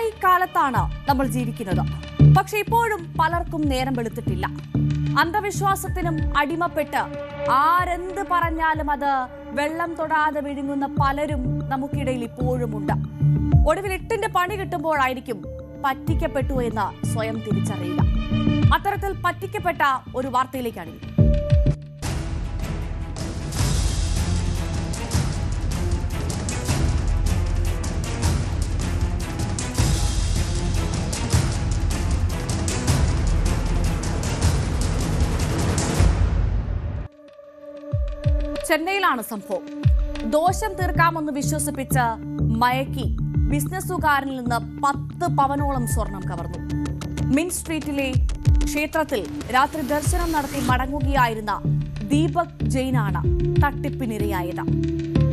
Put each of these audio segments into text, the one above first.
AI കാലത്താണ് നമ്മൾ ജീവിക്കുന്നത്. പക്ഷെ ഇപ്പോഴും പലർക്കും നേരം വെളുത്തിട്ടില്ല. അന്ധവിശ്വാസത്തിനും അടിമപ്പെട്ട് ആരെന്ത് പറഞ്ഞാലും അത് വെള്ളം തൊടാതെ വിഴുങ്ങുന്ന പലരും നമുക്കിടയിൽ ഇപ്പോഴുമുണ്ട്. ഒടുവിൽ 8ന്റെ പണി കിട്ടുമ്പോഴായിരിക്കും പറ്റിക്കപ്പെട്ടു എന്ന് സ്വയം തിരിച്ചറിയുക. അത്തരത്തിൽ പറ്റിക്കപ്പെട്ട ഒരു വാർത്തയിലേക്കാണ്. ചെന്നൈയിലാണ് സംഭവം. ദോഷം തീർക്കാമെന്ന് വിശ്വസിപ്പിച്ച് മയക്കി ബിസിനസ്സുകാരനിൽ നിന്ന് 10 പവനോളം സ്വർണം കവർന്നു. മിൻ സ്ട്രീറ്റിലെ ക്ഷേത്രത്തിൽ രാത്രി ദർശനം നടത്തി മടങ്ങുകയായിരുന്ന ദീപക് ജെയിനാണ് തട്ടിപ്പിനിരയായത്.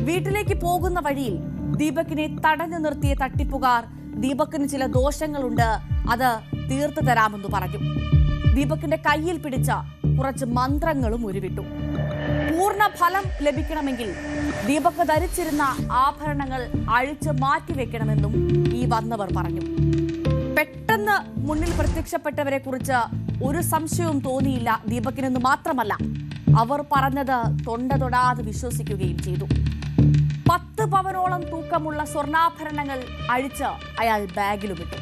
വീട്ടിലേക്ക് പോകുന്ന വഴിയിൽ ദീപകിനെ തടഞ്ഞു നിർത്തിയ തട്ടിപ്പുകാർ ദീപകിന് ചില ദോഷങ്ങളുണ്ട്, അത് തീർത്തു തരാമെന്ന് പറഞ്ഞു. ദീപകിന്റെ കയ്യിൽ പിടിച്ച കുറച്ച് മന്ത്രങ്ങളും ഉരുവിട്ടു. പൂർണ്ണ ഫലം ലഭിക്കണമെങ്കിൽ ദീപക് ധരിച്ചിരുന്ന ആഭരണങ്ങൾ അഴിച്ചു മാറ്റിവെക്കണമെന്നും ഈ വന്നവർ പറഞ്ഞു. പെട്ടെന്ന് മുന്നിൽ പ്രത്യക്ഷപ്പെട്ടവരെ കുറിച്ച് ഒരു സംശയവും തോന്നിയില്ല ദീപകിനെന്ന് മാത്രമല്ല, അവർ പറഞ്ഞത് തൊണ്ട തൊടാതെ വിശ്വസിക്കുകയും ചെയ്തു. 10 പവനോളം തൂക്കമുള്ള സ്വർണ്ണാഭരണങ്ങൾ അഴിച്ച് അയാൾ ബാഗിലുമിട്ടു.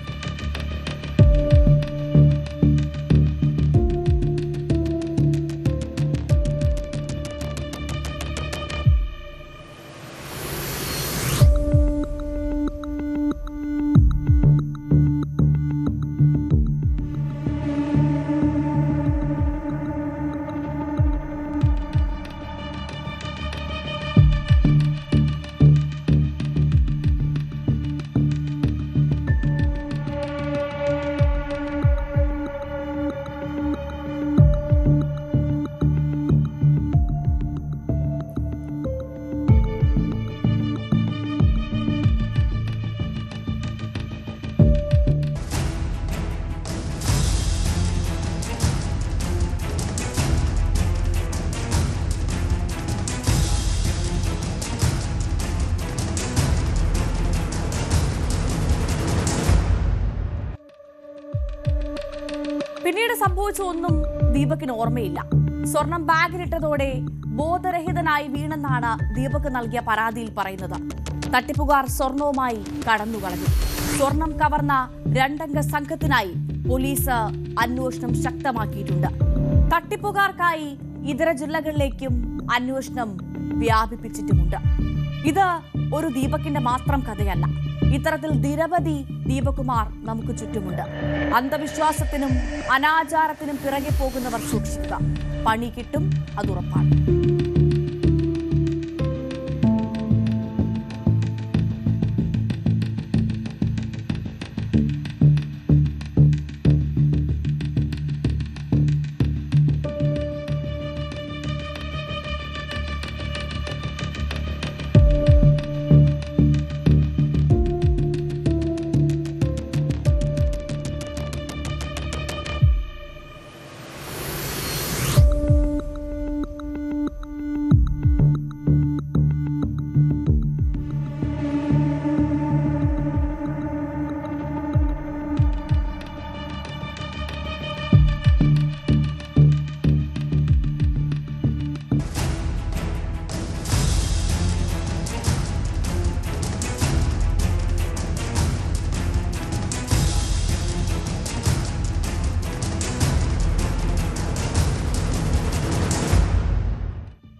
പിന്നീട് സംഭവിച്ച ഒന്നും ദീപകിന് ഓർമ്മയില്ല. സ്വർണം ബാഗിലിട്ടതോടെ ബോധരഹിതനായി വീണെന്നാണ് ദീപക് നൽകിയ പരാതിയിൽ പറയുന്നത്. തട്ടിപ്പുകാർ സ്വർണവുമായി കടന്നുകളഞ്ഞു. സ്വർണം കവർന്ന 2 അംഗ സംഘത്തിനായി പോലീസ് അന്വേഷണം ശക്തമാക്കിയിട്ടുണ്ട്. തട്ടിപ്പുകാർക്കായി ഇതര ജില്ലകളിലേക്കും അന്വേഷണം വ്യാപിപ്പിച്ചിട്ടുമുണ്ട്. ഇത് ഒരു ദീപകിന്റെ മാത്രം കഥയല്ല. ഇത്തരത്തിൽ നിരവധി ദീപകുമാർ നമുക്ക് ചുറ്റുമുണ്ട്. അന്ധവിശ്വാസത്തിനും അനാചാരത്തിനും പിറകെ പോകുന്നവർ സൂക്ഷിക്കുക. പണി കിട്ടും, അതുറപ്പാണ്.